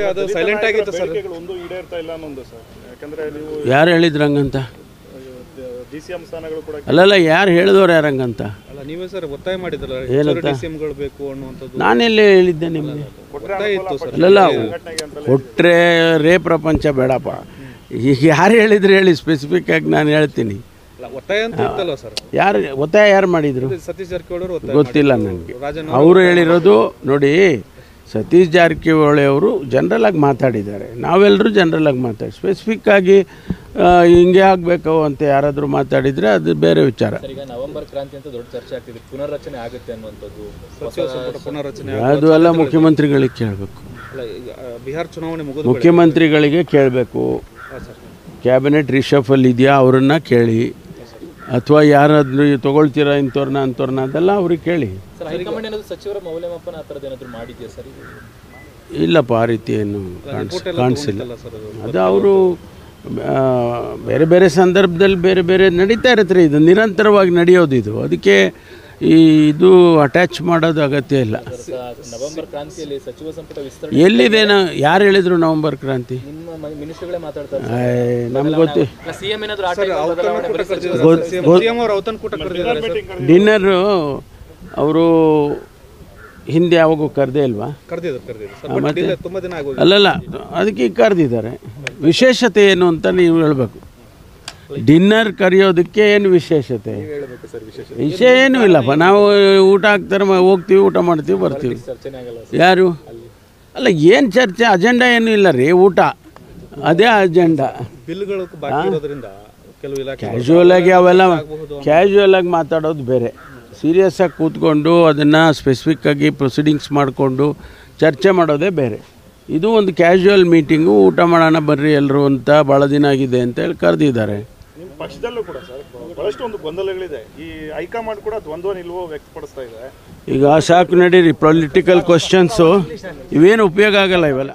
ಅದು ಸೈಲೆಂಟ್ ಆಗಿತ್ತು ಸರ್. ಒಂದು ಈಡೇರ್ತಾ ಇಲ್ಲ ಅನ್ನೋದು ಸರ್. ಯಾಕಂದ್ರೆ ನೀವು ಯಾರು ಹೇಳಿದ್ರು ಹಂಗಂತ? ಡಿಸಿಎಂ ಸ್ಥಾನಗಳು ಕೂಡ ಅಲ್ಲಲ್ಲ, ಯಾರು ಹೇಳಿದವ್ರು ಯಾರಂಗಂತ? ಅಲ್ಲ ನೀವೇ ಸರ್ ಒತ್ತಾಯ ಮಾಡಿದ್ರಲ್ಲ ಡಿಸಿಎಂಗಳು ಬೇಕು ಅನ್ನುವಂಥದ್ದು. ನಾನೆಲ್ಲೇ ಹೇಳಿದ್ದೆ ನಿಮಗೆ? ಒತ್ತಾಯ ಇತ್ತು ಸರ್. ಅಲ್ಲಲ್ಲ, ಕೊಟ್ಟರೆ ರೇ ಪ್ರಪಂಚ ಬೇಡಪ್ಪ. ಈಗ ಯಾರು ಹೇಳಿದ್ರು ಹೇಳಿ, ಸ್ಪೆಸಿಫಿಕ್ ಆಗಿ ನಾನು ಹೇಳ್ತೀನಿ. ಒತ್ತಾಯ ಅಂತ ಇತ್ತಲ್ಲ ಸರ್. ಯಾರು ಒತ್ತಾಯ ಯಾರು ಮಾಡಿದರು? ಸತೀಶ್ ಜಾರಕಿಹೊಳಿ ಅವರು ಗೊತ್ತಿಲ್ಲ ನನಗೆ. ಅವರು ಹೇಳಿರೋದು ನೋಡಿ, ಸತೀಶ್ ಜಾರಕಿಹೊಳಿ ಅವರು ಜನರಲ್ ಆಗಿ ಮಾತಾಡಿದ್ದಾರೆ. ನಾವೆಲ್ಲರೂ ಜನರಲ್ ಆಗಿ ಮಾತಾಡಿ, ಸ್ಪೆಸಿಫಿಕ್ ಆಗಿ ಹಿಂಗೆ ಆಗಬೇಕು ಅಂತ ಯಾರಾದರೂ ಮಾತಾಡಿದರೆ ಅದು ಬೇರೆ ವಿಚಾರ. ಈಗ ನವೆಂಬರ್ ಕ್ರಾಂತಿ ಅಂತ ದೊಡ್ಡ ಚರ್ಚೆ ಆಗ್ತಿದೆ, ಪುನರ್ರಚನೆ ಆಗುತ್ತೆ ಅನ್ನುವಂಥದ್ದು. ಸಚಿವ ಸಂಪುಟ ಪುನರ್ರಚನೆ ಅದು ಎಲ್ಲ ಮುಖ್ಯಮಂತ್ರಿಗಳಿಗೆ ಕೇಳಬೇಕು. ಬಿಹಾರ ಚುನಾವಣೆ ಮುಗಿದ ಮುಖ್ಯಮಂತ್ರಿಗಳಿಗೆ ಕೇಳಬೇಕು. ಕ್ಯಾಬಿನೆಟ್ ರಿಷಫಲ್ ಇದೆಯಾ ಅವರನ್ನು ಕೇಳಿ, ಅಥವಾ ಯಾರಾದ್ರೂ ತೊಗೊಳ್ತೀರಾ ಇಂಥವ್ರನ್ನ ಅಂಥವ್ರನ್ನ, ಅದೆಲ್ಲ ಅವ್ರಿಗೆ ಕೇಳಿ. ಹೈಕಮಾಂಡ್ ಏನಾದರೂ ಸಚಿವರ ಮೌಲ್ಯಮಾಪನ ಆ ಥರದ್ದು ಏನಾದರೂ ಮಾಡಿದೆಯಾ ಸರ್? ಇಲ್ಲಪ್ಪ, ಆ ರೀತಿ ಏನು ಕಾಣಿಸಿಲ್ಲ. ಅದು ಅವರು ಬೇರೆ ಬೇರೆ ಸಂದರ್ಭದಲ್ಲಿ ಬೇರೆ ಬೇರೆ ನಡೀತಾ ಇರುತ್ತೆ. ಇದು ನಿರಂತರವಾಗಿ ನಡೆಯೋದು. ಇದು ಅದಕ್ಕೆ ಇದು ಅಟ್ಯಾಚ್ ಮಾಡೋದು ಅಗತ್ಯ ಇಲ್ಲ. ನವೆಂಬರ್ ಕ್ರಾಂತಿಯಲ್ಲಿ ಸಚಿವ ಸಂಪುಟ ವಿಸ್ತರಣೆ ಎಲ್ಲಿದೇನೋ ಯಾರು ಹೇಳಿದ್ರು ನವಂಬರ್ ಕ್ರಾಂತಿ? ನಿಮ್ಮ ಮಿನಿಸ್ಟರ್ಗಳೇ ಮಾತಾಡ್ತಾರೆ. ನಮ್ಗೆ ಗೊತ್ತು. ಸಿಎಂ ಏನಾದರೂ ಡಿನ್ನರು ಅವರು ಹಿಂದೆ ಯಾವಾಗೂ ಕರೆದೇ ಇಲ್ವಾ? ಅಲ್ಲಲ್ಲ, ಅದಕ್ಕೆ ಕರೆದಿದ್ದಾರೆ. ವಿಶೇಷತೆ ಏನು ಅಂತ ನೀವು ಹೇಳಬೇಕು. ಡಿನ್ನರ್ ಕರೆಯೋದಕ್ಕೆ ಏನು ವಿಶೇಷತೆ? ವಿಷಯ ಏನೂ ಇಲ್ಲಪ್ಪ. ನಾವು ಊಟ ಹಾಕ್ತಾರೆ, ಹೋಗ್ತೀವಿ, ಊಟ ಮಾಡ್ತೀವಿ, ಬರ್ತೀವಿ. ಯಾರು? ಅಲ್ಲ, ಏನು ಚರ್ಚೆ? ಅಜೆಂಡಾ ಏನೂ ಇಲ್ಲ ರೀ, ಊಟ ಅದೇ ಅಜೆಂಡಾ. ಕ್ಯಾಶುವಲ್ ಆಗಿ ಅವೆಲ್ಲ ಕ್ಯಾಶುವಲ್ ಆಗಿ ಮಾತಾಡೋದು ಬೇರೆ. ಸೀರಿಯಸ್ ಆಗಿ ಕೂತ್ಕೊಂಡು ಅದನ್ನು ಸ್ಪೆಸಿಫಿಕ್ ಆಗಿ ಪ್ರೊಸೀಡಿಂಗ್ಸ್ ಮಾಡಿಕೊಂಡು ಚರ್ಚೆ ಮಾಡೋದೇ ಬೇರೆ. ಇದು ಒಂದು ಕ್ಯಾಶುವಲ್ ಮೀಟಿಂಗು, ಊಟ ಮಾಡೋಣ ಬರ್ರಿ ಎಲ್ಲರೂ ಅಂತ, ಭಾಳ ದಿನ ಆಗಿದೆ ಅಂತ ಹೇಳಿ ಕರೆದಿದ್ದಾರೆ. ನಿಮ್ಮ ಪಕ್ಷದಲ್ಲೂ ಕೂಡ ಸರ್ ಬಹಳಷ್ಟು ಒಂದು ಗೊಂದಲಗಳಿದೆ. ಈ ಹೈಕಮಾಂಡ್ ಕೂಡ ದ್ವಂದ್ವ ನಿಲುವು ವ್ಯಕ್ತಪಡಿಸ್ತಾ ಇದೆ. ಈಗ ಸಾಕು ನಡೀರಿ, ಪೊಲಿಟಿಕಲ್ ಕ್ವಶನ್ಸು ಇವೇನು ಉಪಯೋಗ ಆಗಲ್ಲ ಇವೆಲ್ಲ.